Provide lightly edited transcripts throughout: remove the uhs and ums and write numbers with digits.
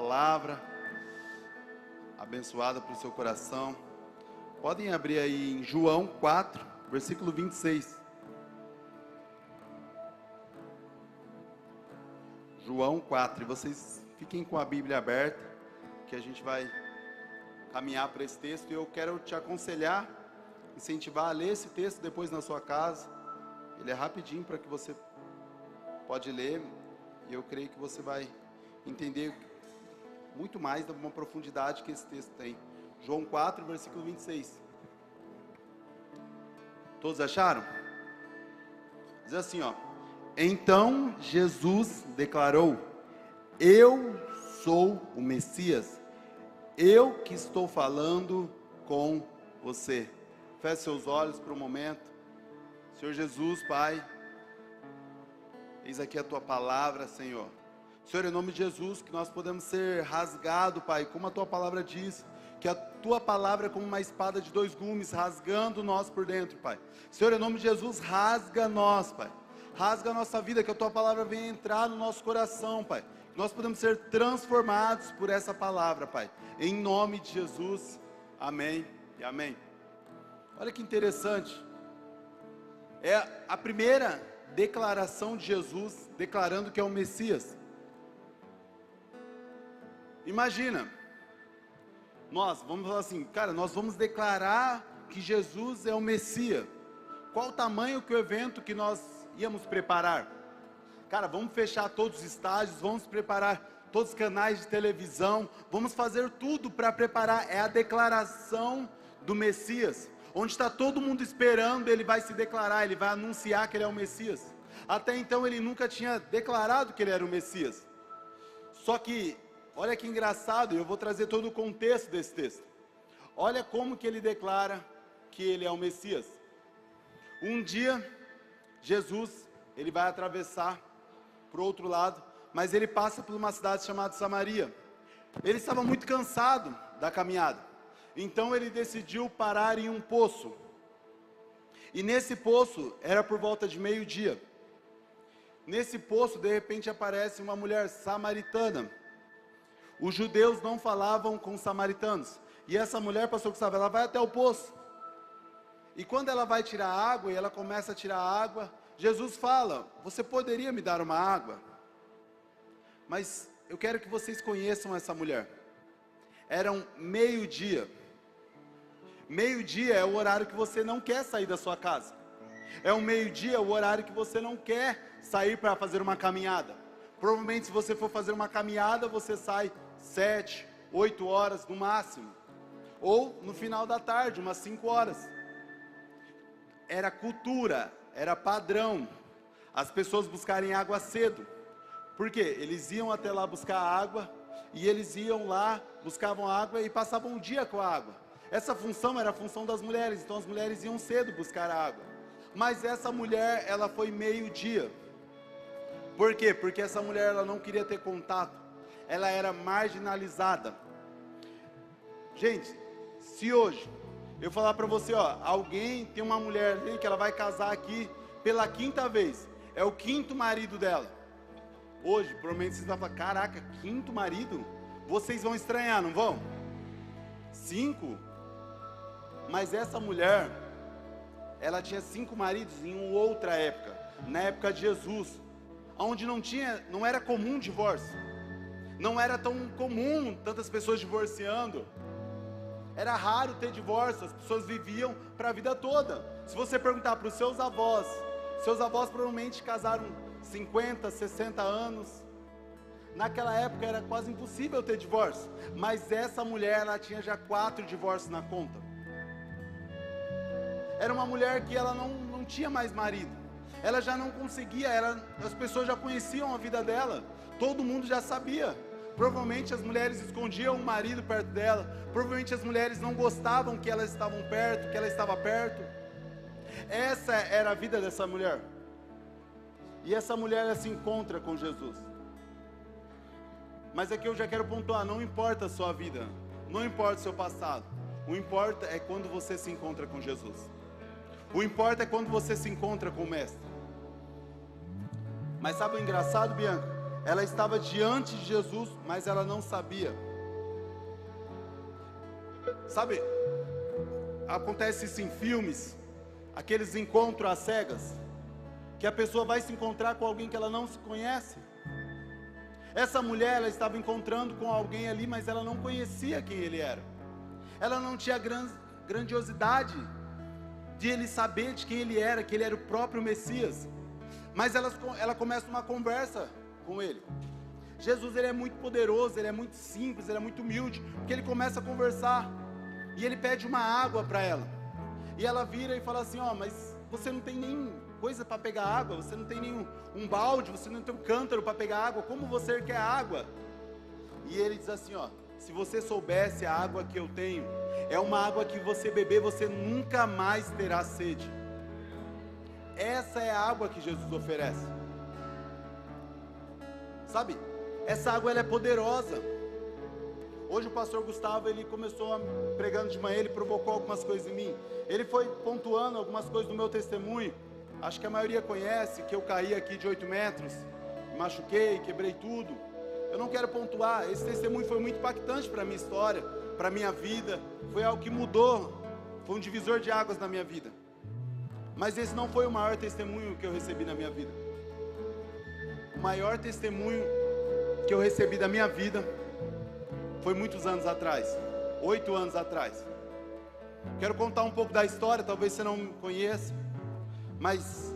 palavra abençoada para o seu coração. Podem abrir aí em João 4, versículo 26. João 4, e vocês fiquem com a Bíblia aberta, que a gente vai caminhar para esse texto, e eu quero te aconselhar, incentivar a ler esse texto depois na sua casa. Ele é rapidinho para que você pode ler, e eu creio que você vai entender muito mais de uma profundidade que esse texto tem. João 4, versículo 26. Todos acharam? Diz assim, ó: então Jesus declarou: eu sou o Messias, eu que estou falando com você. Feche seus olhos por um momento. Senhor Jesus, Pai, eis aqui a Tua palavra, Senhor. Senhor, em nome de Jesus, que nós podemos ser rasgados, Pai, como a Tua palavra diz, que a Tua palavra é como uma espada de dois gumes, rasgando nós por dentro, Pai. Senhor, em nome de Jesus, rasga nós, Pai. Rasga a nossa vida, que a Tua palavra venha entrar no nosso coração, Pai. Que nós podemos ser transformados por essa palavra, Pai. Em nome de Jesus, amém e amém. Olha que interessante. É a primeira declaração de Jesus, declarando que é o Messias. Imagina, nós vamos falar assim, cara, nós vamos declarar que Jesus é o Messias. Qual o tamanho que o evento que nós íamos preparar? Cara, vamos fechar todos os estágios, vamos preparar todos os canais de televisão, vamos fazer tudo para preparar. É a declaração do Messias, onde está todo mundo esperando. Ele vai se declarar, ele vai anunciar que ele é o Messias. Até então ele nunca tinha declarado que ele era o Messias. Só que, olha que engraçado, eu vou trazer todo o contexto desse texto. Olha como que ele declara que ele é o Messias. Um dia, Jesus, ele vai atravessar para o outro lado, mas ele passa por uma cidade chamada Samaria. Ele estava muito cansado da caminhada, então ele decidiu parar em um poço. E nesse poço, era por volta de meio-dia. Nesse poço, de repente, aparece uma mulher samaritana. Os judeus não falavam com os samaritanos. E essa mulher, pastor Gustavo, ela vai até o poço. E quando ela vai tirar água, e ela começa a tirar água, Jesus fala: você poderia me dar uma água? Mas eu quero que vocês conheçam essa mulher. Era um meio-dia. Meio-dia é o horário que você não quer sair da sua casa. É um meio-dia, o horário que você não quer sair para fazer uma caminhada. Provavelmente, se você for fazer uma caminhada, você sai 7, 8 horas no máximo. Ou no final da tarde, umas 5 horas. Era cultura, era padrão as pessoas buscarem água cedo. Por quê? Eles iam até lá buscar água, e eles iam lá, buscavam água e passavam o dia com a água. Essa função era a função das mulheres, então as mulheres iam cedo buscar a água. Mas essa mulher, ela foi meio-dia. Por quê? Porque essa mulher, ela não queria ter contato. Ela era marginalizada. Gente, se hoje eu falar para você, ó, alguém tem uma mulher ali que ela vai casar aqui pela 5ª vez, é o 5º marido dela. Hoje, provavelmente vocês vão falar: caraca, 5º marido? Vocês vão estranhar, não vão? 5? Mas essa mulher, ela tinha 5 maridos em uma outra época, na época de Jesus, onde não era comum divórcio, não era tão comum tantas pessoas divorciando, era raro ter divórcio, as pessoas viviam para a vida toda. Se você perguntar para os seus avós provavelmente casaram 50, 60 anos, naquela época era quase impossível ter divórcio, mas essa mulher, ela tinha já 4 divórcios na conta. Era uma mulher que ela não tinha mais marido, ela já não conseguia, as pessoas já conheciam a vida dela, todo mundo já sabia. Provavelmente as mulheres escondiam o marido perto dela, provavelmente as mulheres não gostavam que elas estavam perto, que ela estava perto. Essa era a vida dessa mulher. E essa mulher, ela se encontra com Jesus. Mas aqui eu já quero pontuar: não importa a sua vida, não importa o seu passado, o importa é quando você se encontra com Jesus. O importa é quando você se encontra com o Mestre. Mas sabe o engraçado, Bianca? Ela estava diante de Jesus, mas ela não sabia. Sabe, acontece isso em filmes, aqueles encontros às cegas, que a pessoa vai se encontrar com alguém que ela não se conhece. Essa mulher, ela estava encontrando com alguém ali, mas ela não conhecia quem ele era. Ela não tinha grandiosidade de ele saber de quem ele era, que ele era o próprio Messias. Mas ela começa uma conversa com ele. Jesus, ele é muito poderoso, ele é muito simples, ele é muito humilde, porque ele começa a conversar, e ele pede uma água para ela, e ela vira e fala assim, mas você não tem nem coisa para pegar água, você não tem nenhum balde, você não tem um cântaro para pegar água, como você quer água? E ele diz assim, se você soubesse a água que eu tenho, é uma água que você beber, você nunca mais terá sede. Essa é a água que Jesus oferece. Sabe, essa água ela é poderosa. Hoje o pastor Gustavo, ele começou pregando de manhã, ele provocou algumas coisas em mim. Ele foi pontuando algumas coisas do meu testemunho. Acho que a maioria conhece, que eu caí aqui de 8 metros, me machuquei, quebrei tudo. Eu não quero pontuar, esse testemunho foi muito impactante para a minha história, para a minha vida. Foi algo que mudou, foi um divisor de águas na minha vida. Mas esse não foi o maior testemunho que eu recebi na minha vida. O maior testemunho que eu recebi da minha vida foi muitos anos atrás, 8 anos atrás. Quero contar um pouco da história, talvez você não me conheça, mas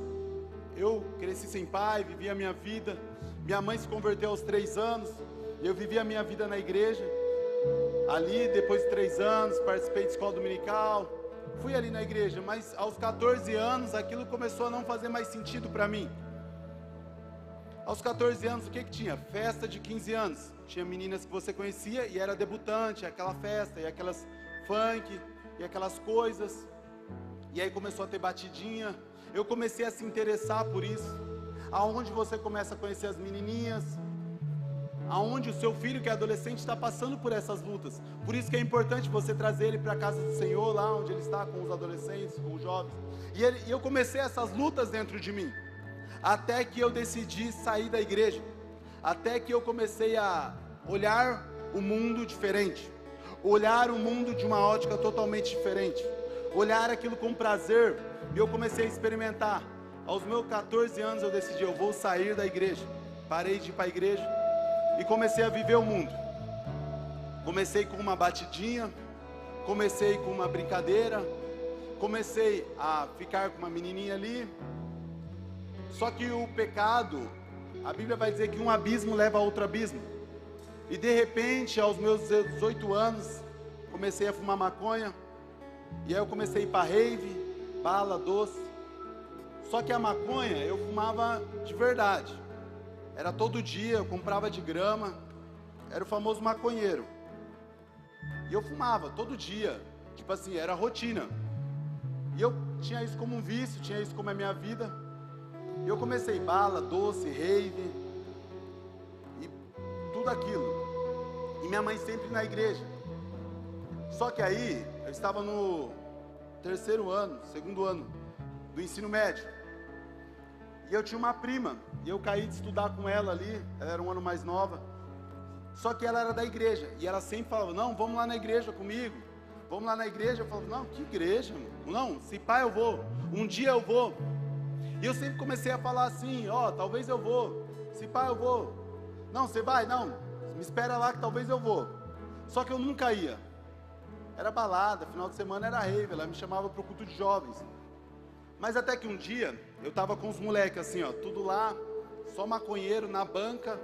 eu cresci sem pai, vivi a minha vida. Minha mãe se converteu aos 3 anos, e eu vivi a minha vida na igreja. Ali, depois de 3 anos, participei de escola dominical, fui ali na igreja, mas aos 14 anos, aquilo começou a não fazer mais sentido para mim. Aos 14 anos, o que tinha? Festa de 15 anos. Tinha meninas que você conhecia e era debutante, aquela festa, e aquelas funk, e aquelas coisas. E aí começou a ter batidinha. Eu comecei a se interessar por isso. Aonde você começa a conhecer as menininhas, aonde o seu filho que é adolescente está passando por essas lutas. Por isso que é importante você trazer ele para a casa do Senhor, lá onde ele está com os adolescentes, com os jovens. E eu comecei essas lutas dentro de mim, até que eu decidi sair da igreja, até que eu comecei a olhar o mundo diferente, olhar o mundo de uma ótica totalmente diferente, olhar aquilo com prazer, e eu comecei a experimentar. Aos meus 14 anos eu decidi, eu vou sair da igreja, parei de ir para a igreja, e comecei a viver o mundo. Comecei com uma batidinha, comecei com uma brincadeira, comecei a ficar com uma menininha ali. Só que o pecado, a Bíblia vai dizer que um abismo leva a outro abismo. E de repente, aos meus 18 anos, comecei a fumar maconha. E aí eu comecei a ir para rave, bala, doce. Só que a maconha eu fumava de verdade. Era todo dia, eu comprava de grama. Era o famoso maconheiro. E eu fumava todo dia. Tipo assim, era rotina. E eu tinha isso como um vício, tinha isso como a minha vida. E eu comecei bala, doce, rave, e tudo aquilo. E minha mãe sempre na igreja. Só que aí, eu estava no 2º ano do ensino médio. E eu tinha uma prima, e eu caí de estudar com ela ali, ela era um ano mais nova. Só que ela era da igreja, e ela sempre falava, não, vamos lá na igreja comigo. Vamos lá na igreja. Eu falava, não, que igreja? Não, se pá eu vou, um dia eu vou. E eu sempre comecei a falar assim, talvez eu vou, se pá eu vou. Não, você vai? Não, me espera lá que talvez eu vou. Só que eu nunca ia. Era balada, final de semana era rave, ela me chamava para o culto de jovens. Mas até que um dia, eu tava com os moleques assim, tudo lá, só maconheiro na banca.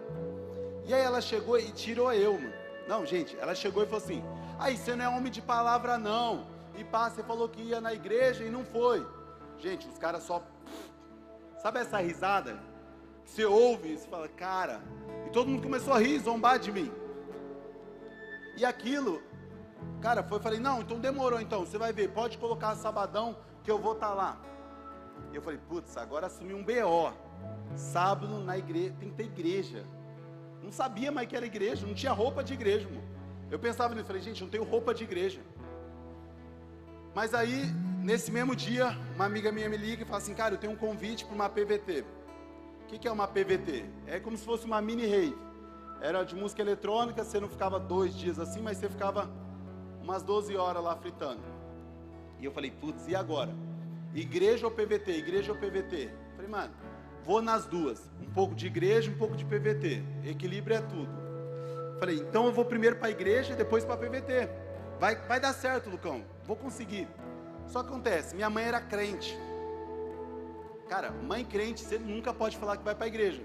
E aí ela chegou e tirou eu, mano. Não, gente, ela chegou e falou assim, aí você não é homem de palavra não. E pá, você falou que ia na igreja e não foi. Gente, os caras só... Sabe essa risada? Que você ouve e você fala, cara... E todo mundo começou a rir, zombar de mim. E aquilo... Cara, eu falei, não, então demorou então. Você vai ver, pode colocar sabadão que eu vou estar lá. E eu falei, putz, agora assumi um BO. Sábado na igreja, tem que ter igreja. Não sabia mais que era igreja, não tinha roupa de igreja, mano. Eu pensava nisso, falei, gente, não tenho roupa de igreja. Mas aí, nesse mesmo dia, uma amiga minha me liga e fala assim, cara, eu tenho um convite para uma PVT. que é uma PVT? É como se fosse uma mini rave. Era de música eletrônica, você não ficava 2 dias assim, mas você ficava umas 12 horas lá fritando. E eu falei, putz, e agora? Igreja ou PVT? Igreja ou PVT? Falei, mano, vou nas duas. Um pouco de igreja, um pouco de PVT. Equilíbrio é tudo. Falei, então eu vou primeiro para a igreja e depois para a PVT. Vai dar certo, Lucão. Vou conseguir. Só que acontece, minha mãe era crente. Cara, mãe crente, você nunca pode falar que vai para a igreja.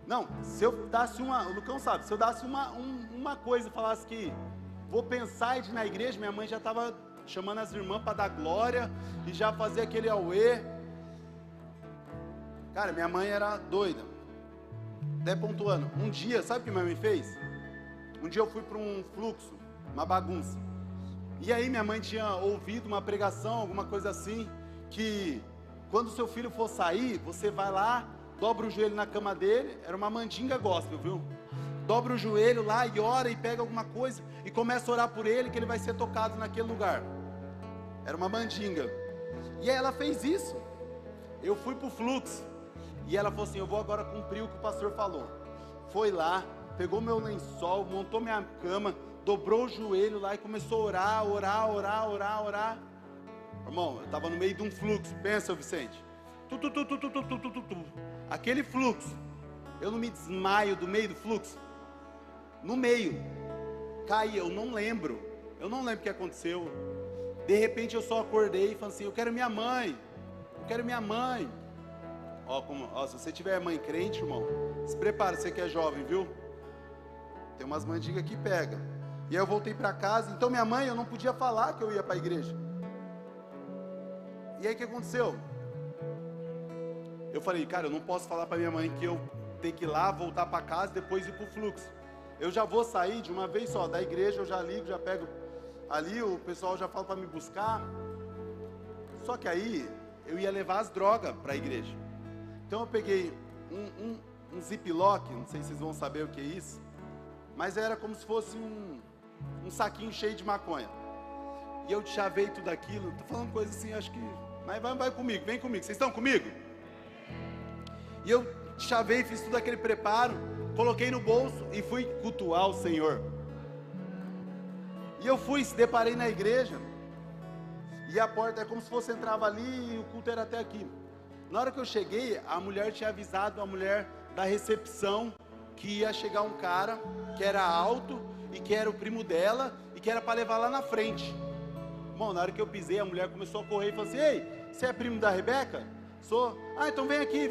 Não, se eu dasse o Lucão sabe, se eu dasse uma coisa e falasse que vou pensar em ir na igreja, minha mãe já estava chamando as irmãs para dar glória e já fazer aquele auê. Cara, minha mãe era doida. Até pontuando, um dia, sabe o que minha mãe fez? Um dia eu fui para um fluxo, uma bagunça. E aí minha mãe tinha ouvido uma pregação, alguma coisa assim, que quando seu filho for sair, você vai lá, dobra o joelho na cama dele, era uma mandinga gospel, viu? Dobra o joelho lá e ora e pega alguma coisa e começa a orar por ele, que ele vai ser tocado naquele lugar. Era uma mandinga. E aí ela fez isso. Eu fui pro fluxo. E ela falou assim, eu vou agora cumprir o que o pastor falou. Foi lá, pegou meu lençol, montou minha cama, dobrou o joelho lá e começou a orar. Irmão, eu estava no meio de um fluxo, pensa, Vicente. Aquele fluxo, eu não me desmaio do meio do fluxo. No meio, caí, eu não lembro o que aconteceu. De repente eu só acordei e falei assim, eu quero minha mãe. Ó, se você tiver mãe crente, irmão, se prepara, você que é jovem, viu? Tem umas mandingas que pega. E aí eu voltei para casa, então minha mãe, eu não podia falar que eu ia para a igreja. E aí o que aconteceu? Eu falei, cara, eu não posso falar para minha mãe que eu tenho que ir lá, voltar para casa, depois ir para o fluxo. Eu já vou sair de uma vez só, da igreja eu já ligo, já pego ali, o pessoal já fala para me buscar. Só que aí, eu ia levar as drogas para a igreja. Então eu peguei um ziplock, não sei se vocês vão saber o que é isso, mas era como se fosse um saquinho cheio de maconha. E eu chavei tudo aquilo, tô falando coisa assim, acho que... Mas vai comigo, vem comigo, vocês estão comigo? E eu chavei, fiz tudo aquele preparo, coloquei no bolso e fui cultuar o Senhor. E eu deparei na igreja, e a porta é como se fosse, entrava ali e o culto era até aqui. Na hora que eu cheguei, a mulher tinha avisado a mulher da recepção que ia chegar um cara que era alto e que era o primo dela e que era para levar lá na frente. Bom, na hora que eu pisei, a mulher começou a correr e falou assim, ei, você é primo da Rebeca? Sou. Ah, então vem aqui.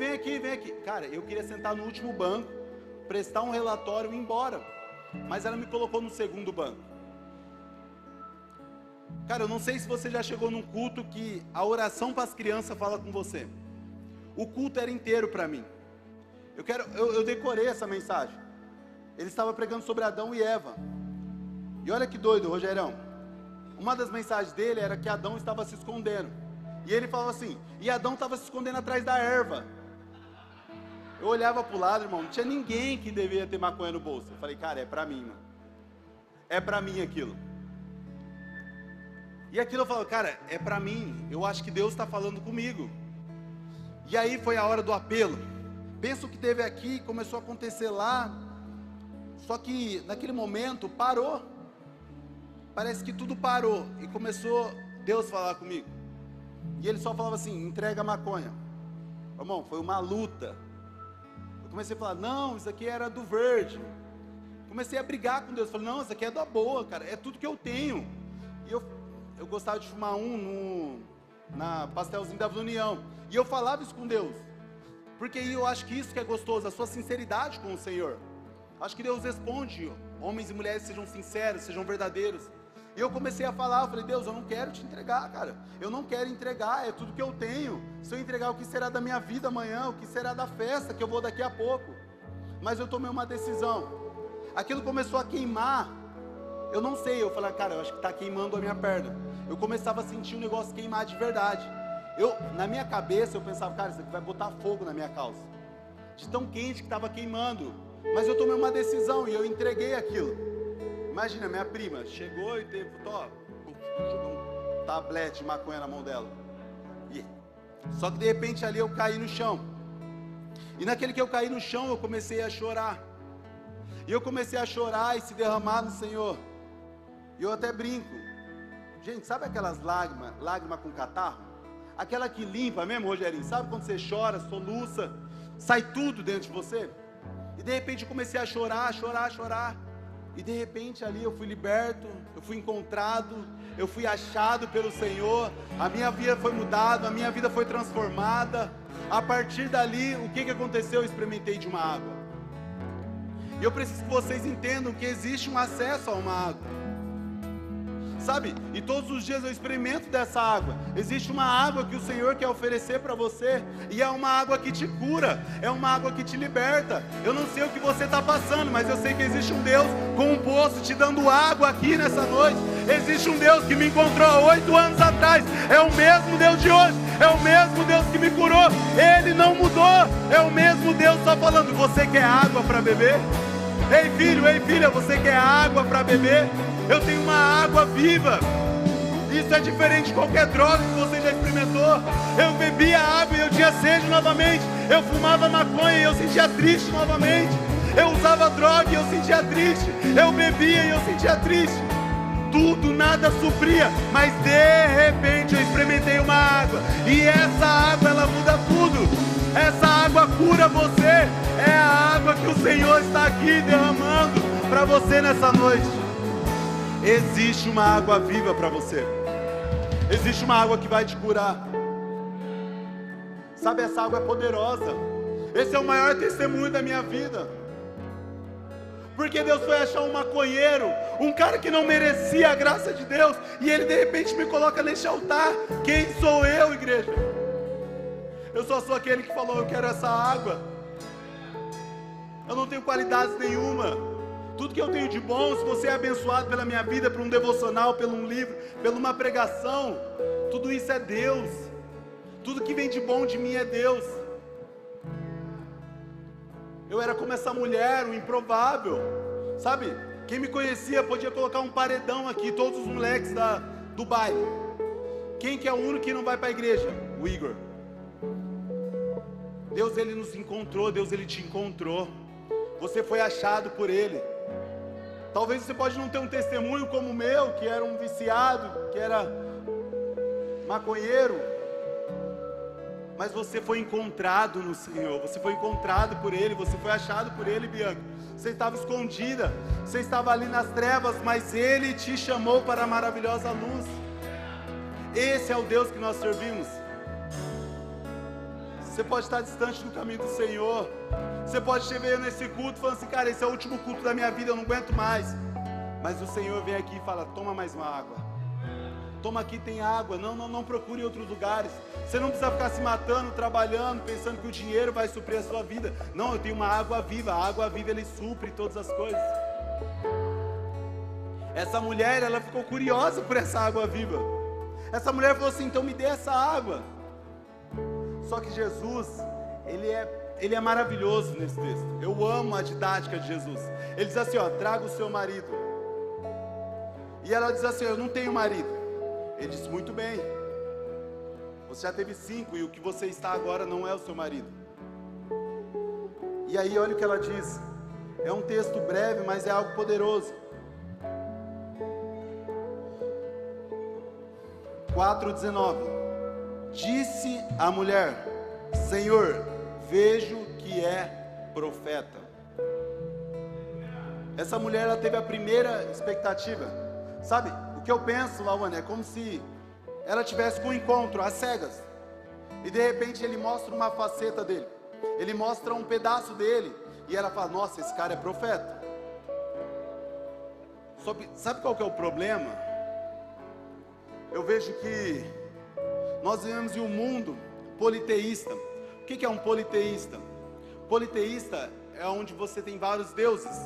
Cara, eu queria sentar no último banco, prestar um relatório e ir embora. Mas ela me colocou no segundo banco. Cara, eu não sei se você já chegou num culto que a oração para as crianças fala com você. O culto era inteiro para mim. Eu decorei essa mensagem. Ele estava pregando sobre Adão e Eva. E olha que doido, Rogerão. Uma das mensagens dele era que Adão estava se escondendo. E ele falou assim, e Adão estava se escondendo atrás da erva. Eu olhava para o lado, irmão, não tinha ninguém que deveria ter maconha no bolso. Eu falei, cara, é para mim, mano. É para mim aquilo. E aquilo eu falo, cara, é para mim. Eu acho que Deus está falando comigo. E aí foi a hora do apelo. Penso que teve aqui, começou a acontecer lá. Só que naquele momento parou. Parece que tudo parou. E começou Deus a falar comigo. E ele só falava assim, entrega a maconha. Irmão, foi uma luta. Eu comecei a falar, não, isso aqui era do verde. Comecei a brigar com Deus. Falei, não, isso aqui é da boa, cara. É tudo que eu tenho. E eu gostava de fumar na pastelzinho da União. E eu falava isso com Deus. Porque eu acho que isso que é gostoso, a sua sinceridade com o Senhor. Acho que Deus responde, homens e mulheres sejam sinceros, sejam verdadeiros. E eu comecei a falar, eu falei, Deus, eu não quero te entregar, cara. Eu não quero entregar, é tudo que eu tenho. Se eu entregar, o que será da minha vida amanhã? O que será da festa que eu vou daqui a pouco? Mas eu tomei uma decisão. Aquilo começou a queimar. Eu não sei, eu falei, cara, eu acho que está queimando a minha perna. Eu começava a sentir o negócio queimar de verdade. Na minha cabeça, eu pensava, cara, isso aqui vai botar fogo na minha calça. De tão quente que estava queimando. Mas eu tomei uma decisão e eu entreguei aquilo. Imagina, minha prima chegou e teve, jogou um tablete de maconha na mão dela. Só que de repente ali eu caí no chão. E naquele que eu caí no chão, eu comecei a chorar. E eu comecei a chorar e se derramar no Senhor. E eu até brinco. Gente, sabe aquelas lágrimas com catarro? Aquela que limpa mesmo, Rogerinho. Sabe quando você chora, soluça, sai tudo dentro de você? E de repente eu comecei a chorar. E de repente ali eu fui liberto, eu fui encontrado, eu fui achado pelo Senhor. A minha vida foi mudada, a minha vida foi transformada. A partir dali, o que aconteceu? Eu experimentei de uma água. E eu preciso que vocês entendam que existe um acesso a uma água. Sabe? E todos os dias eu experimento dessa água. Existe uma água que o Senhor quer oferecer para você. E é uma água que te cura. É uma água que te liberta. Eu não sei o que você está passando, mas eu sei que existe um Deus com um poço te dando água aqui nessa noite. Existe um Deus que me encontrou há 8 anos atrás. É o mesmo Deus de hoje. É o mesmo Deus que me curou. Ele não mudou. É o mesmo Deus só falando: você quer água para beber? Ei filho, ei filha, você quer água para beber? Eu tenho uma água viva. Isso é diferente de qualquer droga que você já experimentou. Eu bebia água e eu tinha sede novamente. Eu fumava maconha e eu sentia triste novamente. Eu usava droga e eu sentia triste. Eu bebia e eu sentia triste. Tudo, nada supria. Mas de repente eu experimentei uma água. E essa água, ela muda tudo. Essa água cura você. É a água que o Senhor está aqui derramando para você nessa noite. Existe uma água viva para você. Existe uma água que vai te curar. Sabe, essa água é poderosa. Esse é o maior testemunho da minha vida. Porque Deus foi achar um maconheiro, um cara que não merecia a graça de Deus, e Ele de repente me coloca neste altar. Quem sou eu, igreja? Eu só sou aquele que falou: eu quero essa água. Eu não tenho qualidades nenhuma. Tudo que eu tenho de bom, se você é abençoado pela minha vida, por um devocional, por um livro, por uma pregação, tudo isso é Deus. Tudo que vem de bom de mim é Deus. Eu era como essa mulher, o improvável, sabe? Quem me conhecia podia colocar um paredão aqui, todos os moleques do bairro. Quem que é o único que não vai para a igreja? O Igor. Deus, Ele nos encontrou, Deus, Ele te encontrou. Você foi achado por Ele. Talvez você pode não ter um testemunho como o meu, que era um viciado, que era maconheiro, mas você foi encontrado no Senhor, você foi encontrado por Ele, você foi achado por Ele, Bianca. Você estava escondida, você estava ali nas trevas, mas Ele te chamou para a maravilhosa luz. Esse é o Deus que nós servimos. Você pode estar distante do caminho do Senhor. Você pode chegar nesse culto falando assim: cara, esse é o último culto da minha vida, eu não aguento mais. Mas o Senhor vem aqui e fala: toma mais uma água. Toma, aqui tem água. Não procure em outros lugares. Você não precisa ficar se matando, trabalhando, pensando que o dinheiro vai suprir a sua vida. Não, eu tenho uma água viva. A água viva, Ele supre todas as coisas. Essa mulher, ela ficou curiosa por essa água viva. Essa mulher falou assim: então me dê essa água. Só que Jesus, Ele é maravilhoso nesse texto. Eu amo a didática de Jesus. Ele diz assim: ó, traga o seu marido. E ela diz assim: eu não tenho marido. Ele disse: muito bem, você já teve 5 e o que você está agora não é o seu marido. E aí olha o que ela diz. É um texto breve, mas é algo poderoso. 4:19. Disse a mulher: Senhor, vejo que é profeta. Essa mulher, ela teve a primeira expectativa. Sabe, o que eu penso, Lawane, é como se ela tivesse com um encontro às cegas. E de repente Ele mostra uma faceta dele. Ele mostra um pedaço dele. E ela fala: nossa, esse cara é profeta. Sabe qual que é o problema? Eu vejo que nós vivemos em um mundo politeísta. O que é um politeísta? Politeísta é onde você tem vários deuses.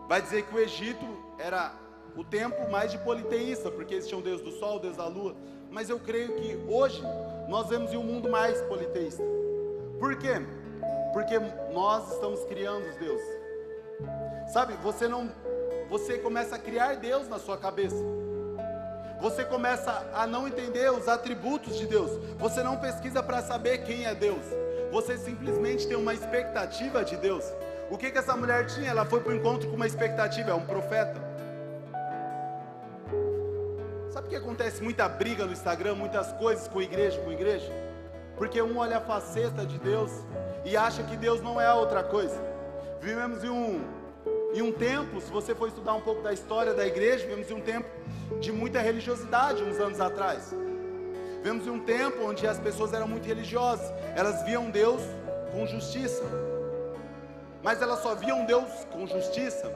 Vai dizer que o Egito era o tempo mais de politeísta, porque existia um Deus do Sol, Deus da Lua. Mas eu creio que hoje nós vemos em um mundo mais politeísta. Por quê? Porque nós estamos criando os deuses. Sabe, você começa a criar Deus na sua cabeça. Você começa a não entender os atributos de Deus. Você não pesquisa para saber quem é Deus. Você simplesmente tem uma expectativa de Deus. O que essa mulher tinha? Ela foi para o encontro com uma expectativa, é um profeta. Sabe o que acontece? Muita briga no Instagram, muitas coisas com igreja. Porque um olha a faceta de Deus e acha que Deus não é a outra coisa. Vivemos em um tempo, se você for estudar um pouco da história da igreja, vivemos em um tempo de muita religiosidade, uns anos atrás. Vivemos em um tempo onde as pessoas eram muito religiosas, elas viam Deus com justiça, mas elas só viam Deus com justiça.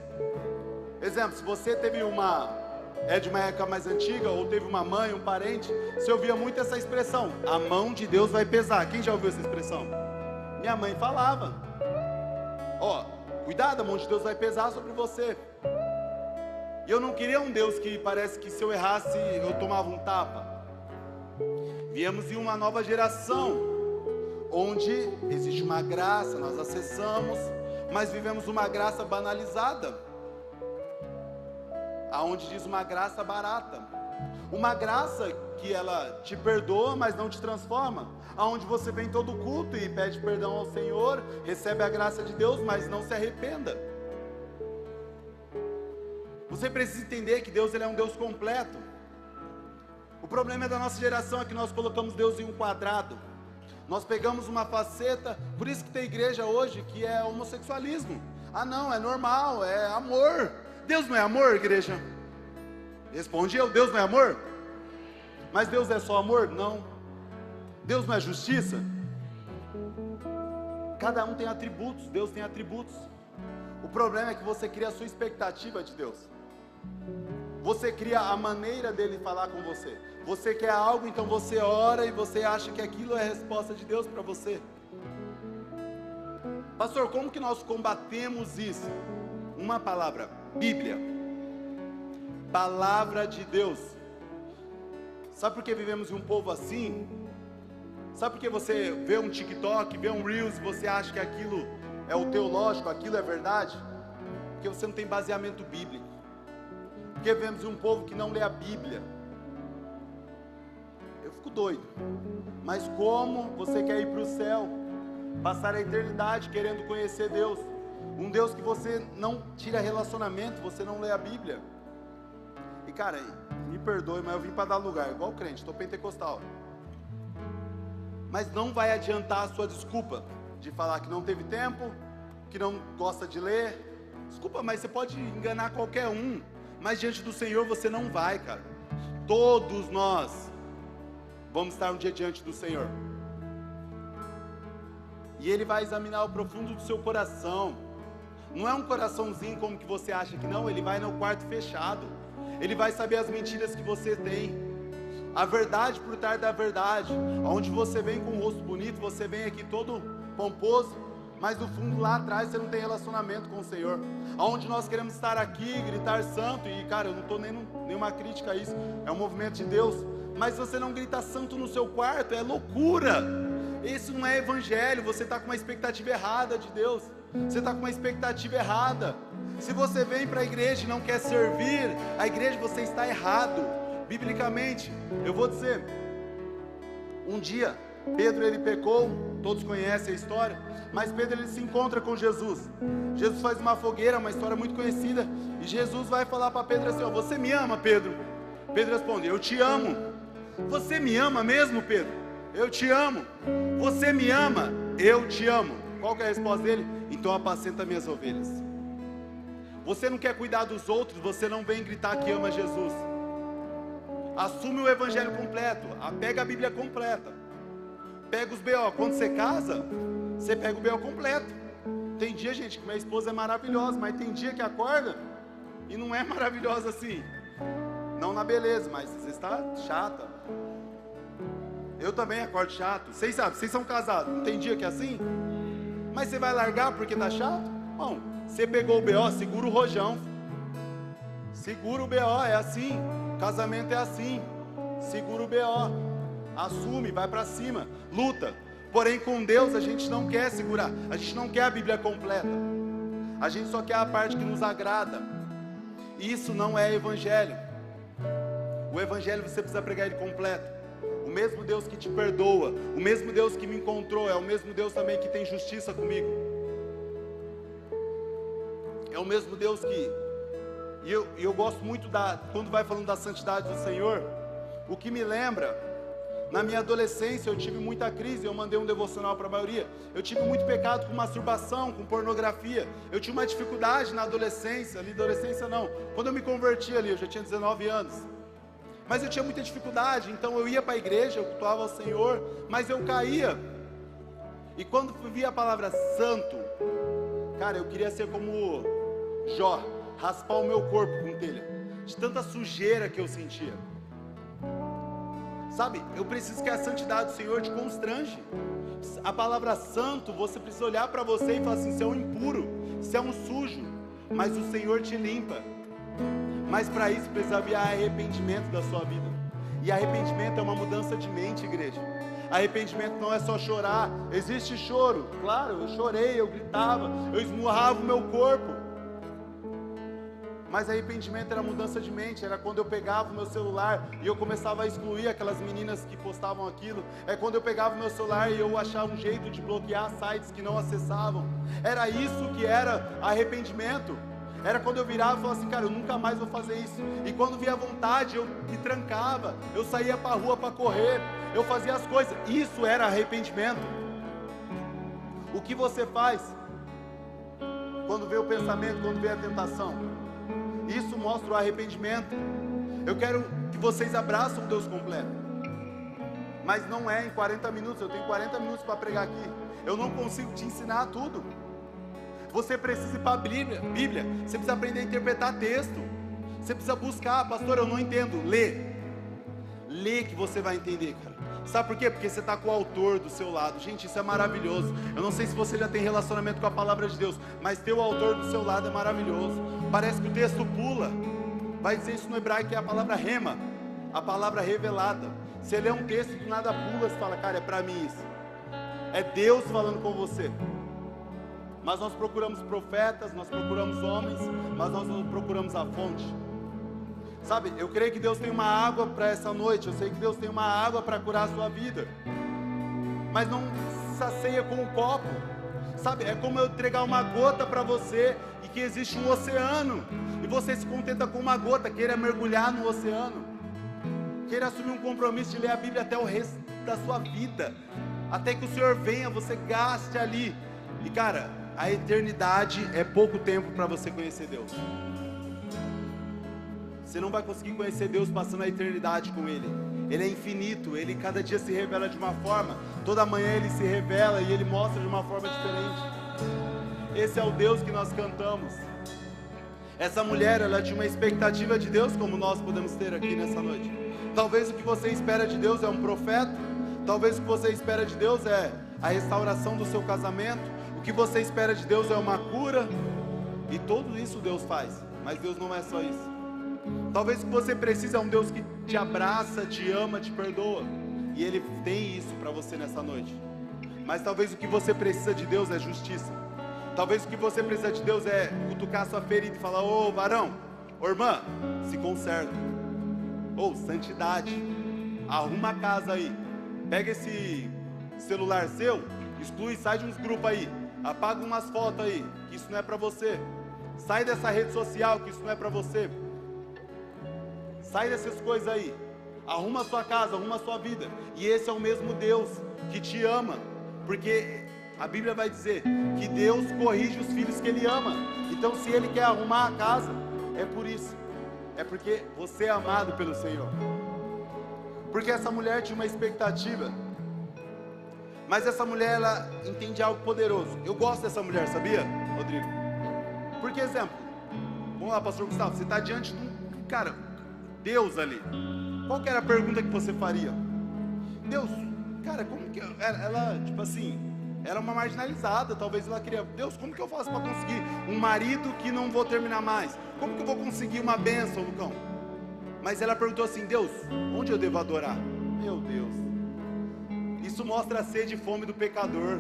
Exemplo, se você teve de uma época mais antiga, ou teve uma mãe, um parente, você ouvia muito essa expressão: a mão de Deus vai pesar. Quem já ouviu essa expressão? Minha mãe falava: cuidado, a mão de Deus vai pesar sobre você. E eu não queria um Deus que parece que se eu errasse, eu tomava um tapa. Viemos em uma nova geração, onde existe uma graça, nós acessamos, mas vivemos uma graça banalizada, aonde diz uma graça barata, uma graça que ela te perdoa, mas não te transforma, aonde você vem todo culto e pede perdão ao Senhor, recebe a graça de Deus, mas não se arrependa. Você precisa entender que Deus, ele é um Deus completo. O problema da nossa geração é que nós colocamos Deus em um quadrado. Nós pegamos uma faceta, por isso que tem igreja hoje que é homossexualismo. Ah não, é normal, é amor. Deus não é amor, igreja? Responde eu, Deus não é amor? Mas Deus é só amor? Não. Deus não é justiça? Cada um tem atributos, Deus tem atributos. O problema é que você cria a sua expectativa de Deus. Você cria a maneira dele falar com você. Você quer algo, então você ora e você acha que aquilo é a resposta de Deus para você. Pastor, como que nós combatemos isso? Uma palavra: Bíblia. Palavra de Deus. Sabe por que vivemos em um povo assim? Sabe por que você vê um TikTok, vê um Reels, você acha que aquilo é o teológico, aquilo é verdade? Porque você não tem baseamento bíblico. Porque vivemos em um povo que não lê a Bíblia. Eu fico doido. Mas como você quer ir para o céu, passar a eternidade querendo conhecer Deus? Um Deus que você não tira relacionamento, você não lê a Bíblia. E cara, me perdoe, mas eu vim para dar lugar, igual crente, estou pentecostal. Mas não vai adiantar a sua desculpa de falar que não teve tempo, que não gosta de ler. Desculpa, mas você pode enganar qualquer um, mas diante do Senhor você não vai, cara. Todos nós vamos estar um dia diante do Senhor, e Ele vai examinar o profundo do seu coração. Não é um coraçãozinho como que você acha que não. Ele vai no quarto fechado, Ele vai saber as mentiras que você tem, a verdade por trás da verdade. Onde você vem com o rosto bonito, você vem aqui todo pomposo, mas no fundo lá atrás você não tem relacionamento com o Senhor. Onde nós queremos estar aqui, gritar santo, e cara, eu não estou nenhuma crítica a isso, é um movimento de Deus, mas você não grita santo no seu quarto, é loucura. Esse não é evangelho. Você está com uma expectativa errada de Deus, você está com uma expectativa errada. Se você vem para a igreja e não quer servir a igreja, você está errado, biblicamente. Eu vou dizer, um dia Pedro, ele pecou, todos conhecem a história, mas Pedro, ele se encontra com Jesus. Jesus faz uma fogueira, uma história muito conhecida, e Jesus vai falar para Pedro assim: você me ama, Pedro? Pedro responde: eu te amo. Você me ama mesmo, Pedro? Eu te amo. Você me ama? Eu te amo. Qual que é a resposta dele? Então apacenta minhas ovelhas. Você não quer cuidar dos outros, você não vem gritar que ama Jesus. Assume o evangelho completo, pega a Bíblia completa, pega os B.O. Quando você casa, você pega o B.O. completo. Tem dia, gente, que minha esposa é maravilhosa, mas tem dia que acorda e não é maravilhosa assim. Não na beleza, mas você está chata. Eu também acordo chato. Vocês sabem, vocês são casados, não tem dia que é assim? Mas você vai largar porque está chato? Bom, você pegou o B.O., segura o rojão. Segura o B.O., é assim. Casamento é assim. Segura o B.O., assume, vai para cima, luta. Porém com Deus a gente não quer segurar, a gente não quer a Bíblia completa, a gente só quer a parte que nos agrada. Isso não é evangelho. O evangelho você precisa pregar ele completo. O mesmo Deus que te perdoa, o mesmo Deus que me encontrou, é o mesmo Deus também que tem justiça comigo. É o mesmo Deus que... E eu gosto muito quando vai falando da santidade do Senhor, o que me lembra... Na minha adolescência eu tive muita crise, eu mandei um devocional para a maioria. Eu tive muito pecado com masturbação, com pornografia. Eu tinha uma dificuldade na adolescência, quando eu me converti ali, eu já tinha 19 anos. Mas eu tinha muita dificuldade, então eu ia para a igreja, eu cultuava ao Senhor, mas eu caía. E quando via a palavra santo, cara, eu queria ser como Jó, raspar o meu corpo com telha, de tanta sujeira que eu sentia. Sabe, eu preciso que a santidade do Senhor te constrange. A palavra santo, você precisa olhar para você e falar assim: você é um impuro, você é um sujo, mas o Senhor te limpa. Mas para isso precisa haver arrependimento da sua vida. E arrependimento é uma mudança de mente, igreja. Arrependimento não é só chorar. Existe choro, claro, eu chorei, eu gritava, eu esmurrava o meu corpo. Mas arrependimento era mudança de mente, era quando eu pegava o meu celular e eu começava a excluir aquelas meninas que postavam aquilo. É quando eu pegava o meu celular e eu achava um jeito de bloquear sites que não acessavam. Era isso que era arrependimento. Era quando eu virava e falava assim: cara, eu nunca mais vou fazer isso. E quando via vontade, eu me trancava, eu saía para a rua para correr, eu fazia as coisas. Isso era arrependimento. O que você faz quando vê o pensamento, quando vê a tentação? Isso mostra o arrependimento. Eu quero que vocês abraçam o Deus completo. Mas não é em 40 minutos, eu tenho 40 minutos para pregar aqui. Eu não consigo te ensinar tudo. Você precisa ir para a Bíblia, você precisa aprender a interpretar texto. Você precisa buscar: pastor, eu não entendo. Lê que você vai entender, cara. Sabe por quê? Porque você está com o autor do seu lado. Gente, isso é maravilhoso. Eu não sei se você já tem relacionamento com a palavra de Deus, mas ter o autor do seu lado é maravilhoso. Parece que o texto pula. Vai dizer isso no hebraico, que é a palavra rema, a palavra revelada. Você lê um texto e do nada pula, você fala: cara, é para mim isso. É Deus falando com você. Mas nós procuramos profetas, nós procuramos homens, mas nós não procuramos a fonte. Sabe, eu creio que Deus tem uma água para essa noite. Eu sei que Deus tem uma água para curar a sua vida. Mas não sacia com um copo. Sabe, é como eu entregar uma gota para você e que existe um oceano. E você se contenta com uma gota, queira mergulhar no oceano. Queira assumir um compromisso de ler a Bíblia até o resto da sua vida. Até que o Senhor venha, você gaste ali. E cara, a eternidade é pouco tempo para você conhecer Deus. Você não vai conseguir conhecer Deus passando a eternidade com Ele. Ele é infinito, Ele cada dia se revela de uma forma. Toda manhã Ele se revela e Ele mostra de uma forma diferente. Esse é o Deus que nós cantamos. Essa mulher, ela tinha uma expectativa de Deus, como nós podemos ter aqui nessa noite. Talvez o que você espera de Deus é um profeta. Talvez o que você espera de Deus é a restauração do seu casamento. O que você espera de Deus é uma cura. E tudo isso Deus faz. Mas Deus não é só isso. Talvez o que você precisa é um Deus que te abraça, te ama, te perdoa. E Ele tem isso para você nessa noite. Mas talvez o que você precisa de Deus é justiça. Talvez o que você precisa de Deus é cutucar a sua ferida e falar: ô varão, ô irmã, se conserta. Ou santidade. Arruma a casa aí. Pega esse celular seu, exclui, sai de uns grupos aí. Apaga umas fotos aí, que isso não é para você. Sai dessa rede social, que isso não é para você. Sai dessas coisas aí. Arruma a sua casa, arruma a sua vida. E esse é o mesmo Deus que te ama. Porque a Bíblia vai dizer que Deus corrige os filhos que Ele ama. Então se Ele quer arrumar a casa, é por isso. É porque você é amado pelo Senhor. Porque essa mulher tinha uma expectativa. Mas essa mulher, ela entende algo poderoso. Eu gosto dessa mulher, sabia, Rodrigo? Por exemplo, vamos lá, pastor Gustavo, você está diante de um cara, Deus ali. Qual que era a pergunta que você faria? Deus, cara, como que... Ela, tipo assim, era uma marginalizada. Talvez ela queria: Deus, como que eu faço para conseguir um marido que não vou terminar mais? Como que eu vou conseguir uma bênção, Lucão? Mas ela perguntou assim: Deus, onde eu devo adorar? Meu Deus. Isso mostra a sede e fome do pecador.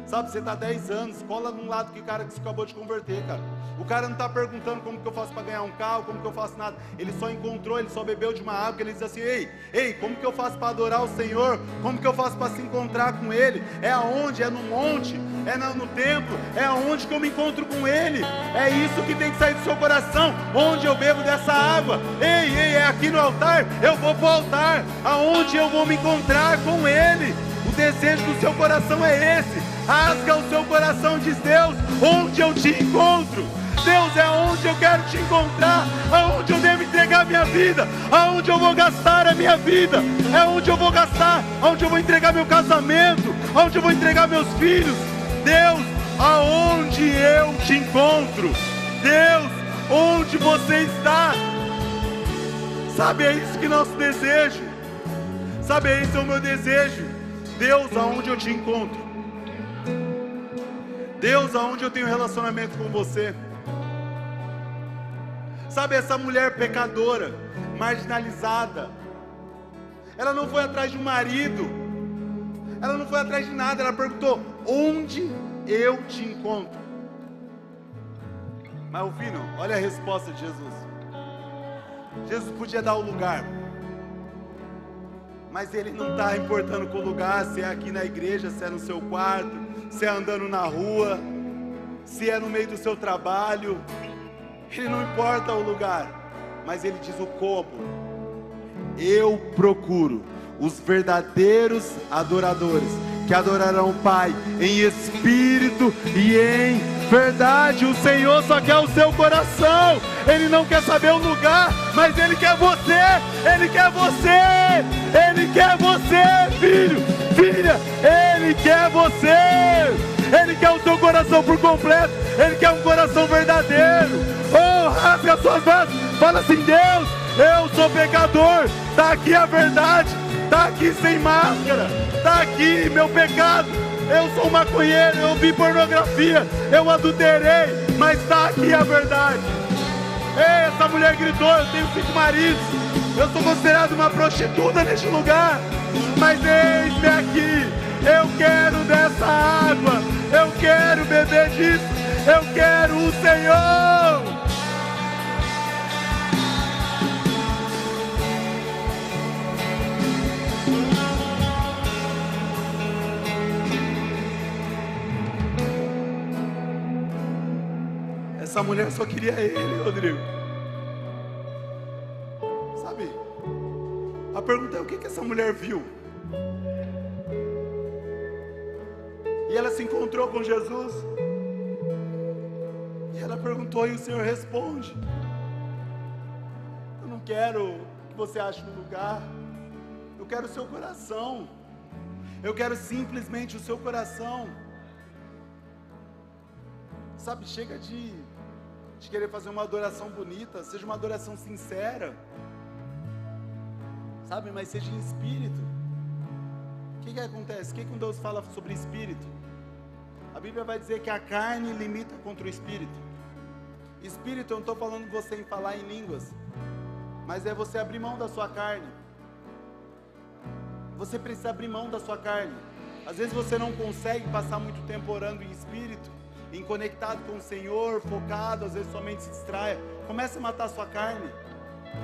Sabe, você está 10 anos, cola num lado que o cara que se acabou de converter, cara. O cara não está perguntando como que eu faço para ganhar um carro, como que eu faço nada. Ele só encontrou, ele só bebeu de uma água, ele diz assim, ei, como que eu faço para adorar o Senhor? Como que eu faço para se encontrar com Ele? É aonde? É no monte? É no templo? É aonde que eu me encontro com Ele? É isso que tem que sair do seu coração. Onde eu bebo dessa água? Ei, é aqui no altar? Eu vou para o altar. Aonde eu vou me encontrar com Ele? O desejo do seu coração é esse. Rasga o seu coração, diz Deus, onde eu te encontro? Deus, é onde eu quero te encontrar, aonde eu devo entregar minha vida, aonde eu vou gastar a minha vida, é onde eu vou gastar, aonde eu vou entregar meu casamento, aonde eu vou entregar meus filhos. Deus, aonde eu te encontro? Deus, onde você está? Sabe, é isso que é nosso desejo. Sabe, esse é o meu desejo. Deus, aonde eu te encontro? Deus, aonde eu tenho relacionamento com você? Sabe, essa mulher pecadora, marginalizada, ela não foi atrás de um marido, ela não foi atrás de nada, ela perguntou, onde eu te encontro? Mas o filho, olha a resposta de Jesus. Jesus podia dar o lugar, mas Ele não está importando com o lugar, se é aqui na igreja, se é no seu quarto, se é andando na rua, se é no meio do seu trabalho. Ele não importa o lugar, mas Ele diz o como. Eu procuro os verdadeiros adoradores, que adorarão o Pai em espírito e em verdade. O Senhor só quer o seu coração. Ele não quer saber o lugar, mas Ele quer você. Ele quer você. Ele quer você, filho, filha. Ele quer você. Ele quer o seu coração por completo. Ele quer um coração verdadeiro. Oh, rasga as suas vestes. Fala assim, Deus, eu sou pecador. Está aqui a verdade. Está aqui sem máscara. Está aqui meu pecado. Eu sou maconheiro, eu vi pornografia, eu adulterei, mas está aqui a verdade. Ei, essa mulher gritou, eu tenho 5 maridos, eu sou considerado uma prostituta neste lugar, mas eis-me aqui, eu quero dessa água, eu quero beber disso, eu quero o Senhor. Essa mulher só queria Ele, Rodrigo. Sabe? A pergunta é, o que essa mulher viu? E ela se encontrou com Jesus. E ela perguntou e o Senhor responde. Eu não quero que você ache um lugar. Eu quero o seu coração. Eu quero simplesmente o seu coração. Sabe, chega de querer fazer uma adoração bonita, seja uma adoração sincera, sabe, mas seja em espírito. O que acontece? O que Deus fala sobre espírito? A Bíblia vai dizer que a carne limita contra o espírito. Espírito, eu não estou falando de você em falar em línguas, mas é você abrir mão da sua carne. Você precisa abrir mão da sua carne. Às vezes você não consegue passar muito tempo orando em espírito, em conectado com o Senhor, focado, às vezes sua mente se distrai. Comece a matar a sua carne.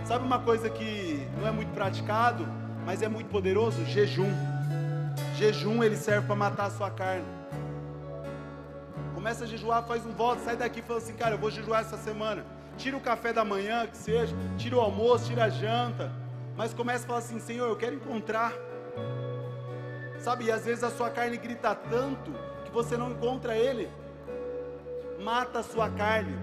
Sabe uma coisa que não é muito praticado, mas é muito poderoso? Jejum. Jejum, ele serve para matar a sua carne. Começa a jejuar, faz um voto, sai daqui e fala assim, cara, eu vou jejuar essa semana. Tira o café da manhã, que seja, tira o almoço, tira a janta, mas começa a falar assim, Senhor, eu quero encontrar. Sabe, e às vezes a sua carne grita tanto que você não encontra Ele. Mata a sua carne.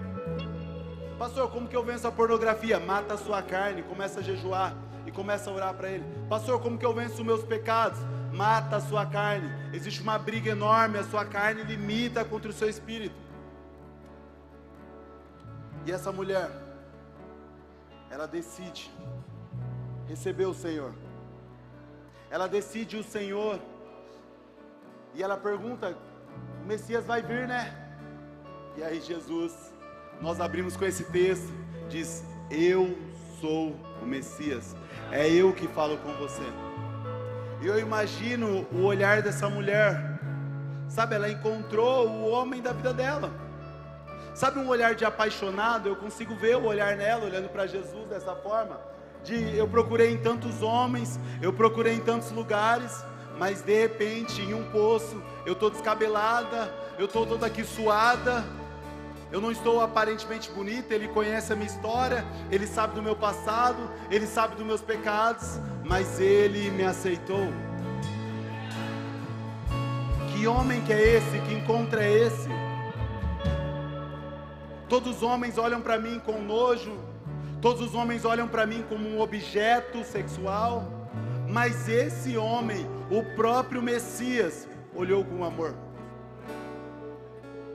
Pastor, como que eu venço a pornografia? Mata a sua carne, começa a jejuar e começa a orar para Ele. Pastor, como que eu venço os meus pecados? Mata a sua carne. Existe uma briga enorme, a sua carne limita contra o seu espírito. E essa mulher, ela decide receber o Senhor. Ela decide o Senhor. E ela pergunta, o Messias vai vir, né? E aí Jesus, nós abrimos com esse texto, diz, eu sou o Messias, é eu que falo com você. E eu imagino o olhar dessa mulher, Sabe, ela encontrou o homem da vida dela. Sabe, um olhar de apaixonado, eu consigo ver o olhar nela, olhando para Jesus dessa forma. Eu procurei em tantos homens, eu procurei em tantos lugares, mas de repente, em um poço, eu estou descabelada, eu estou toda aqui suada, eu não estou aparentemente bonita. Ele conhece a minha história, Ele sabe do meu passado, Ele sabe dos meus pecados, mas Ele me aceitou. Que homem que é esse? Que encontro é esse? Todos os homens olham para mim com nojo, todos os homens olham para mim como um objeto sexual, mas esse homem, o próprio Messias, olhou com amor.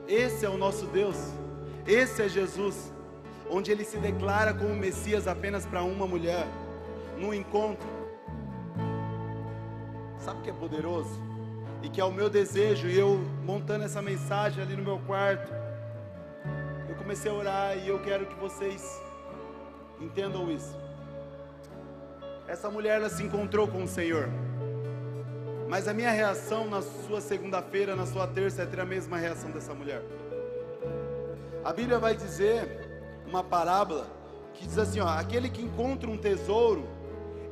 Esse é o nosso Deus, esse é Jesus, onde Ele se declara como Messias apenas para uma mulher, num encontro. Sabe o que é poderoso? E que é o meu desejo, e eu montando essa mensagem ali no meu quarto, eu comecei a orar, e eu quero que vocês entendam isso. Essa mulher, ela se encontrou com o Senhor, mas a minha reação na sua segunda-feira, na sua terça, é ter a mesma reação dessa mulher. A Bíblia vai dizer uma parábola que diz assim, ó: aquele que encontra um tesouro,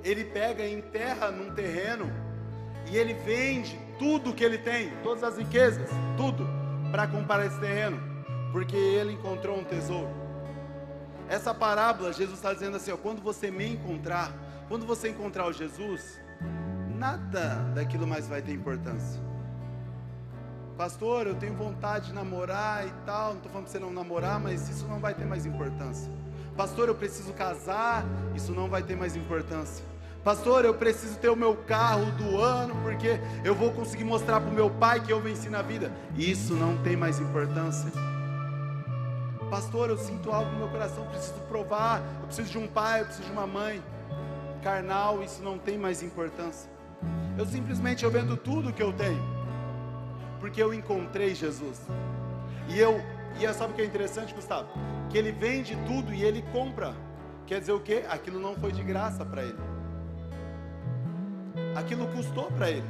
ele pega e enterra num terreno, e ele vende tudo que ele tem, todas as riquezas, tudo, para comprar esse terreno, porque ele encontrou um tesouro. Essa parábola, Jesus está dizendo assim, ó: quando você me encontrar, quando você encontrar o Jesus, nada daquilo mais vai ter importância. Pastor, eu tenho vontade de namorar e tal, não estou falando para você não namorar, mas isso não vai ter mais importância. Pastor, eu preciso casar, isso não vai ter mais importância. Pastor, eu preciso ter o meu carro do ano, porque eu vou conseguir mostrar para o meu pai que eu venci na vida, isso não tem mais importância. Pastor, eu sinto algo no meu coração, eu preciso provar, eu preciso de um pai, eu preciso de uma mãe. Carnal, isso não tem mais importância. Eu vendo tudo que eu tenho, porque eu encontrei Jesus. E sabe o que é interessante, Gustavo? Que ele vende tudo e ele compra. Quer dizer o quê? Aquilo não foi de graça para ele. Aquilo custou para ele.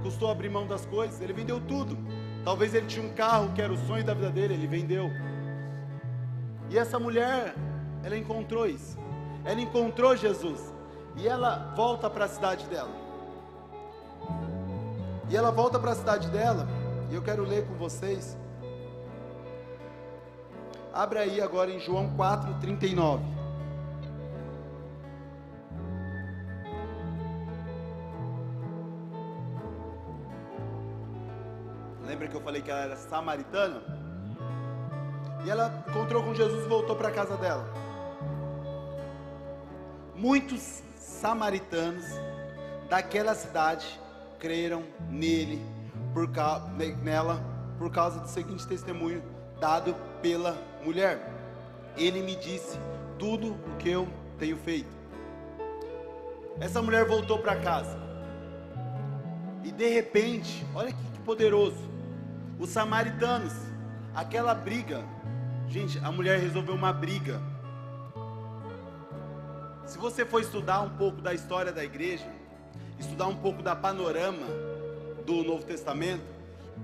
Custou abrir mão das coisas, ele vendeu tudo. Talvez ele tinha um carro que era o sonho da vida dele, ele vendeu. E essa mulher, ela encontrou isso. Ela encontrou Jesus. E ela volta para a cidade dela. E eu quero ler com vocês. Abre aí agora em João 4:39. Lembra que eu falei que ela era samaritana? E ela encontrou com Jesus e voltou para a casa dela. Muitos samaritanos daquela cidade creram nela por causa do seguinte testemunho dado pela mulher: ele me disse tudo o que eu tenho feito. Essa mulher voltou para casa e de repente, olha que poderoso, os samaritanos, aquela briga, gente, a mulher resolveu uma briga. Se você for estudar um pouco da história da igreja, estudar um pouco da panorama do Novo Testamento,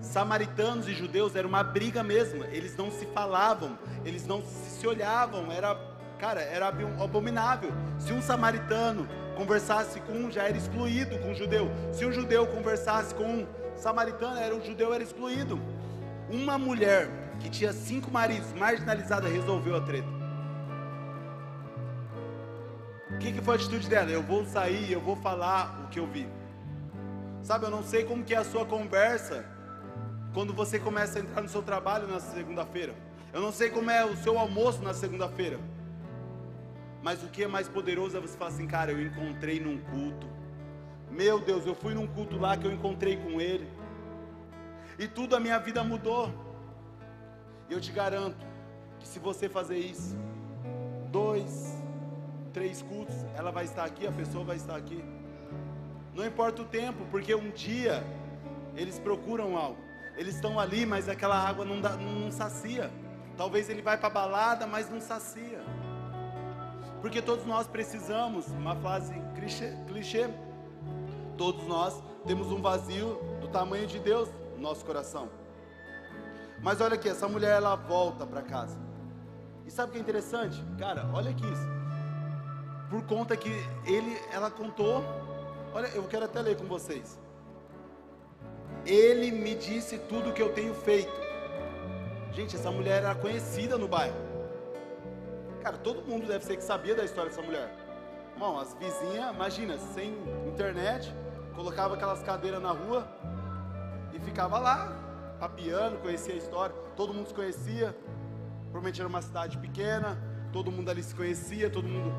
samaritanos e judeus era uma briga mesmo. Eles não se falavam, eles não se olhavam, era abominável. Se um samaritano conversasse com um, já era excluído com um judeu. Se um judeu conversasse com um samaritano, o judeu era excluído. Uma mulher que tinha 5 maridos, marginalizada, resolveu a treta. O que foi a atitude dela? Eu vou sair, eu vou falar o que eu vi. Sabe, eu não sei como que é a sua conversa quando você começa a entrar no seu trabalho na segunda-feira. Eu não sei como é o seu almoço na segunda-feira. Mas o que é mais poderoso é você falar assim: cara, eu encontrei num culto. Meu Deus, eu fui num culto lá que eu encontrei com ele. E tudo a minha vida mudou. E eu te garanto que se você fazer isso, 2, 3 cultos, ela vai estar aqui, a pessoa vai estar aqui. Não importa o tempo, porque um dia eles procuram algo. Eles estão ali, mas aquela água não sacia. Talvez ele vai para a balada, mas não sacia. Porque todos nós precisamos, uma frase clichê, todos nós temos um vazio do tamanho de Deus, no nosso coração. Mas olha aqui, essa mulher ela volta para casa. E sabe o que é interessante? Cara, olha aqui isso. Por conta que ela contou, olha, eu quero até ler com vocês. Ele me disse tudo o que eu tenho feito. Gente, essa mulher era conhecida no bairro. Cara, todo mundo deve ser que sabia da história dessa mulher. Bom, as vizinhas, imagina, sem internet, colocava aquelas cadeiras na rua e ficava lá, papiando, conhecia a história, todo mundo se conhecia, provavelmente era uma cidade pequena, todo mundo ali se conhecia, todo mundo...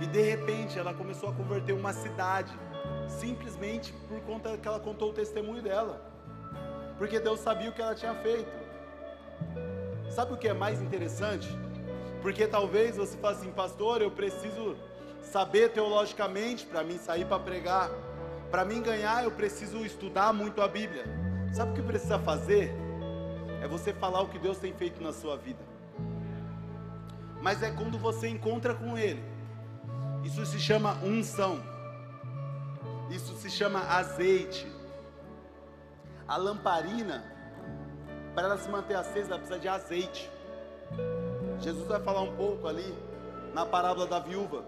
E de repente ela começou a converter uma cidade, simplesmente por conta que ela contou o testemunho dela, porque Deus sabia o que ela tinha feito. Sabe o que é mais interessante? Porque talvez você fale assim, pastor, eu preciso saber teologicamente para mim sair para pregar, para mim ganhar eu preciso estudar muito a Bíblia. Sabe o que precisa fazer? É você falar o que Deus tem feito na sua vida. Mas é quando você encontra com Ele. Isso se chama unção. Isso se chama azeite. A lamparina, para ela se manter acesa, ela precisa de azeite. Jesus vai falar um pouco ali na parábola da viúva.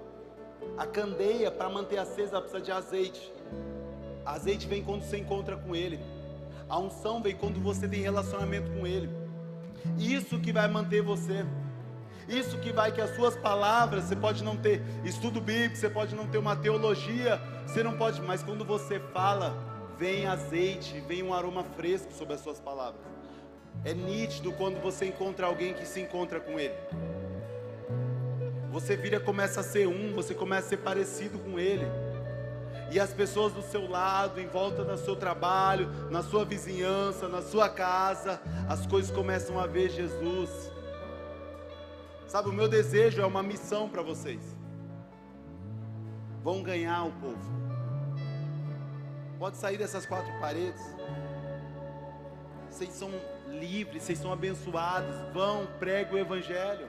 A candeia, para manter acesa, ela precisa de azeite. Azeite vem quando você encontra com Ele. A unção vem quando você tem relacionamento com Ele. Isso que vai manter você. Isso que vai que as suas palavras, você pode não ter estudo bíblico, você pode não ter uma teologia, você não pode, mas quando você fala, vem azeite, vem um aroma fresco sobre as suas palavras. É nítido quando você encontra alguém que se encontra com Ele. Você começa a ser você começa a ser parecido com Ele. E as pessoas do seu lado, em volta do seu trabalho, na sua vizinhança, na sua casa, as coisas começam a ver Jesus. Sabe, o meu desejo é uma missão para vocês. Vão ganhar o povo. Pode sair dessas 4 paredes. Vocês são livres, vocês são abençoados. Vão, pregue o Evangelho.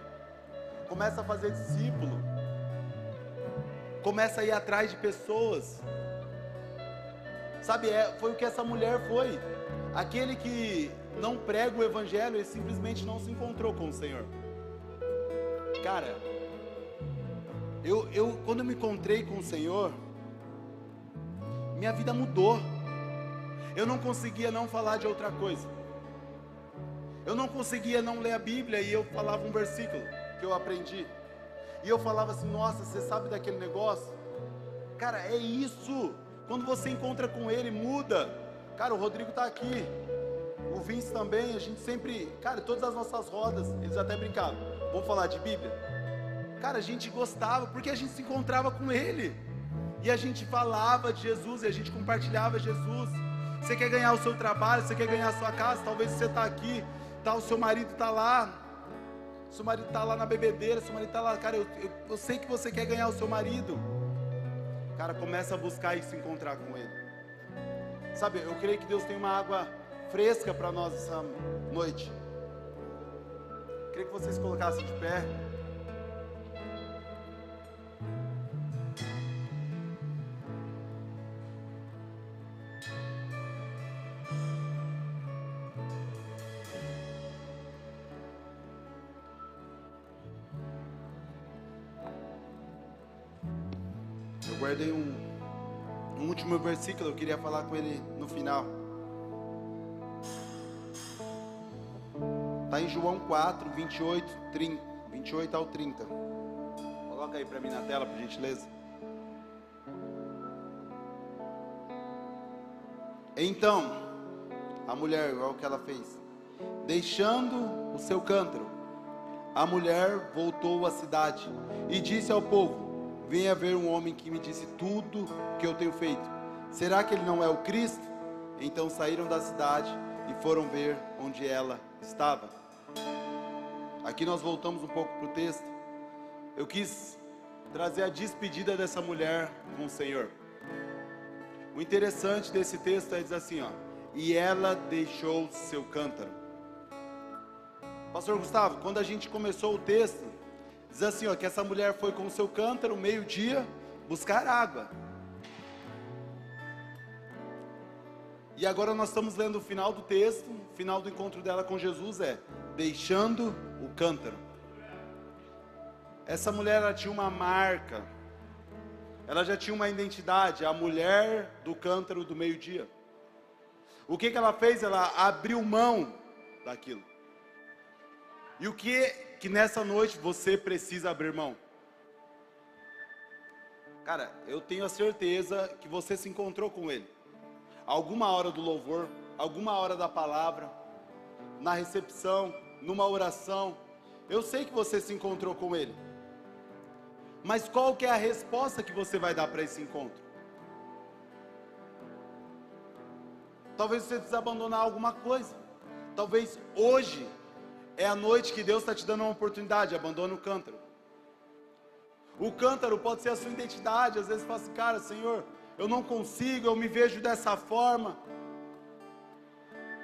Começa a fazer discípulo. Começa a ir atrás de pessoas. Sabe, foi o que essa mulher foi. Aquele que não prega o Evangelho, ele simplesmente não se encontrou com o Senhor. Cara, quando eu me encontrei com o Senhor, minha vida mudou. Eu não conseguia não falar de outra coisa. Eu não conseguia não ler a Bíblia e eu falava um versículo que eu aprendi. E eu falava assim, nossa, você sabe daquele negócio? Cara, é isso. Quando você encontra com Ele, muda. Cara, o Rodrigo está aqui. O Vince também, a gente sempre... Cara, todas as nossas rodas, eles até brincavam. Vamos falar de Bíblia? Cara, a gente gostava, porque a gente se encontrava com Ele. E a gente falava de Jesus, e a gente compartilhava Jesus. Você quer ganhar o seu trabalho, você quer ganhar a sua casa, talvez você está aqui, o seu marido está lá. Seu marido está lá na bebedeira, seu marido está lá. Cara, eu sei que você quer ganhar o seu marido. Cara, começa a buscar e se encontrar com Ele. Sabe, eu creio que Deus tem uma água fresca para nós essa noite. Queria que vocês colocassem de pé. Eu guardei um último versículo, eu queria falar com ele no final. Está em João 4, 28 ao 30. Coloca aí para mim na tela, por gentileza. Então, a mulher, olha o que ela fez. Deixando o seu cântaro, a mulher voltou à cidade e disse ao povo: venha ver um homem que me disse tudo que eu tenho feito. Será que ele não é o Cristo? Então saíram da cidade e foram ver onde ela estava. Aqui nós voltamos um pouco para o texto. Eu quis trazer a despedida dessa mulher com o Senhor. O interessante desse texto é dizer assim, ó: e ela deixou seu cântaro. Pastor Gustavo, quando a gente começou o texto, diz assim, ó, que essa mulher foi com o seu cântaro, meio-dia, buscar água. E agora nós estamos lendo o final do texto, o final do encontro dela com Jesus é deixando o cântaro. Essa mulher, ela tinha uma marca, ela já tinha uma identidade, a mulher do cântaro do meio-dia. O que ela fez? Ela abriu mão daquilo. E o que nessa noite você precisa abrir mão? Cara, eu tenho a certeza que você se encontrou com Ele. Alguma hora do louvor, alguma hora da palavra, na recepção, numa oração. Eu sei que você se encontrou com Ele. Mas qual que é a resposta que você vai dar para esse encontro? Talvez você precise abandonar alguma coisa. Talvez hoje é a noite que Deus está te dando uma oportunidade. Abandone o cântaro. O cântaro pode ser a sua identidade. Às vezes você fala assim, cara, Senhor, eu não consigo, eu me vejo dessa forma.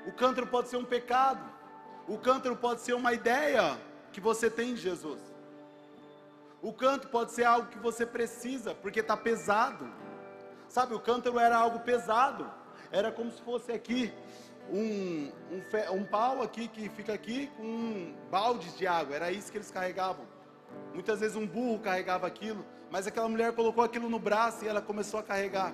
O cântaro pode ser um pecado. O cântaro pode ser uma ideia que você tem de Jesus. O cântaro pode ser algo que você precisa, porque está pesado. Sabe, o cântaro era algo pesado. Era como se fosse aqui, um pau aqui, que fica aqui, com baldes de água. Era isso que eles carregavam. Muitas vezes um burro carregava aquilo, mas aquela mulher colocou aquilo no braço e ela começou a carregar.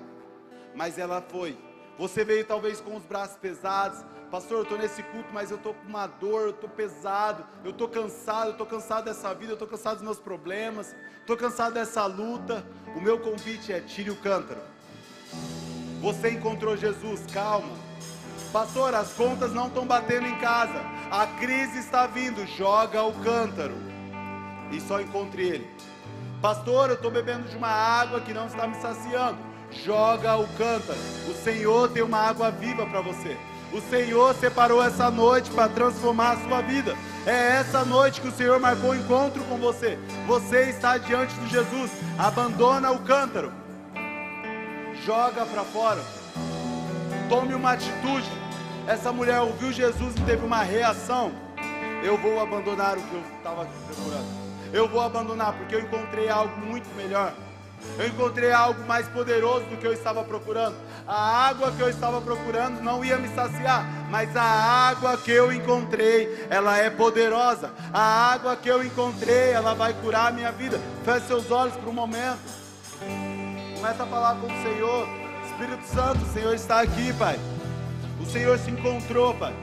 Mas ela foi. Você veio talvez com os braços pesados. Pastor, eu estou nesse culto, mas eu estou com uma dor, eu estou pesado, eu estou cansado dessa vida, eu estou cansado dos meus problemas, estou cansado dessa luta. O meu convite é: tire o cântaro. Você encontrou Jesus, calma. Pastor, as contas não estão batendo em casa, a crise está vindo, joga o cântaro e só encontre Ele. Pastor, eu estou bebendo de uma água que não está me saciando, joga o cântaro. O Senhor tem uma água viva para você. O Senhor separou essa noite para transformar a sua vida. É essa noite que o Senhor marcou o encontro com você. Você está diante de Jesus. Abandona o cântaro. Joga para fora. Tome uma atitude. Essa mulher ouviu Jesus e teve uma reação. Eu vou abandonar o que eu estava procurando. Eu vou abandonar porque eu encontrei algo muito melhor. Eu encontrei algo mais poderoso do que eu estava procurando. A água que eu estava procurando não ia me saciar, mas a água que eu encontrei, ela é poderosa. A água que eu encontrei, ela vai curar a minha vida. Feche seus olhos por um momento. Começa a falar com o Senhor. Espírito Santo, o Senhor está aqui, Pai. O Senhor se encontrou, Pai.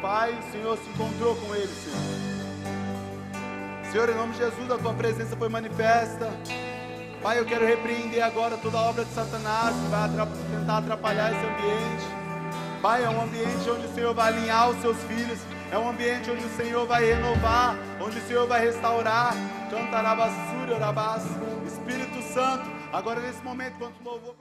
Pai, o Senhor se encontrou com ele, Senhor. Senhor, em nome de Jesus, a Tua presença foi manifesta. Pai, eu quero repreender agora toda obra de Satanás que vai tentar atrapalhar esse ambiente. Pai, é um ambiente onde o Senhor vai alinhar os Seus filhos. É um ambiente onde o Senhor vai renovar, onde o Senhor vai restaurar. Espírito Santo, agora nesse momento, quando o louvor